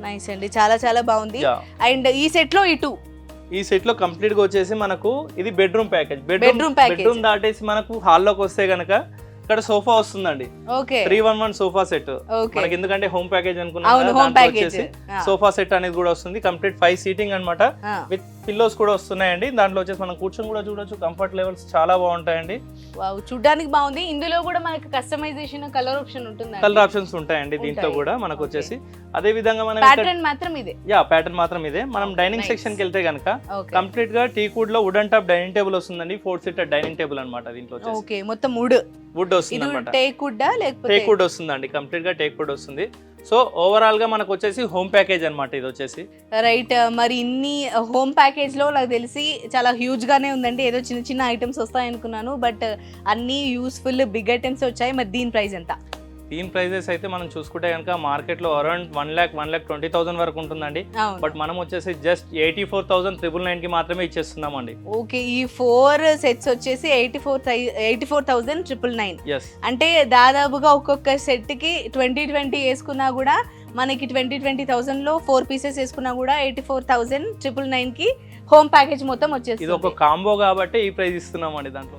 Nice అండి, చాలా చాలా బాగుంది. అండ్ ఈ సెట్ లో ఈ సెట్ లో కంప్లీట్ గా వచ్చేసి మనకు ఇది bedroom package. Bedroom package. Bedroom దాటేసి మనకు హాల్లోకి వస్తే గనక ఇక్కడ సోఫా వస్తుందండి. Okay 311 sofa set. ఓకే మనకి ఎందుకంటే హోమ్ ప్యాకేజ్ అవును, అనుకున్నాం, home package. సోఫా సెట్ అనేది కూడా వస్తుంది. కంప్లీట్ 5 సీటింగ్ అన్నమాట. విత్ పిల్లోస్ కూడా వస్తున్నాయండి. దాంట్లో వచ్చేసి మనం కూర్చొని కూడా చూడొచ్చు. కంఫర్ట్ లెవెల్స్ చాలా బాగుంటాయండి. వావ్, చూడడానికి బాగుంది. ఇందులో కూడా మనకి కస్టమైజేషన్, కలర్ ఆప్షన్ ఉంటుంది. కలర్ ఆప్షన్స్ ఉంటాయండి దీంట్లో కూడా మనకు వచ్చేసి. అదే విధంగా మనం ప్యాటర్న్ మాత్రం ఇదే. ప్యాటర్న్ మాత్రం ఇదే. మనం డైనింగ్ సెక్షన్ కి వెళ్తే గనక కంప్లీట్ గా టీకుడ్ లో వుడెన్ టాప్ డైనింగ్ టేబుల్ వస్తుందండి. 4 సీటర్ డైనింగ్ టేబుల్ అన్నమాట. దీంట్లో వచ్చేసి ఓకే మొత్తం వుడ్ వస్తుంది అన్నమాట. టేక్ వుడ్ లేకపోతే టేక్ వుడ్ వస్తుందండి. కంప్లీట్ గా టేక్ వుడ్ వస్తుంది. సో ఓవరాల్ గా మనకు వచ్చేసి హోమ్ ప్యాకేజ్ అన్నమాట ఇది వచ్చేసి. రైట్, మరి ఇన్ని హోమ్ ప్యాకేజ్ లో నాకు తెలిసి చాలా హ్యూజ్ గానే ఉందండి. ఏదో చిన్న చిన్న ఐటమ్స్ వస్తాయి అనుకున్నాను, బట్ అన్ని యూస్ఫుల్ బిగ్ ఐటమ్స్ వచ్చాయి. మరి దీని ప్రైస్ ఎంత? దీని ప్రైజెస్ అయితే మనం చూసుకుంటే కనుక మార్కెట్ లో అరౌండ్ 1,20,000 వరకు ఉంటుందండి. బట్ మనం వచ్చేసి జస్ట్ 84,999 కి మాత్రమే ఇచ్చేస్తున్నామండి. ఓకే, ఈ 4 సెట్స్ వచ్చేసి 84,999. ఎస్, అంటే దాదాపుగా ఒక్కొక్క సెట్ కి 20 వేసుకున్నా కూడా మనకి 20,000 లో 4 పీసెస్ వేసుకున్నా కూడా 84,999 కి హోమ్ ప్యాకేజ్ మొత్తం వచ్చేసి. ఇది ఒక కాంబో కాబట్టి ఈ ప్రైస్ ఇస్తున్నామండి దాంట్లో.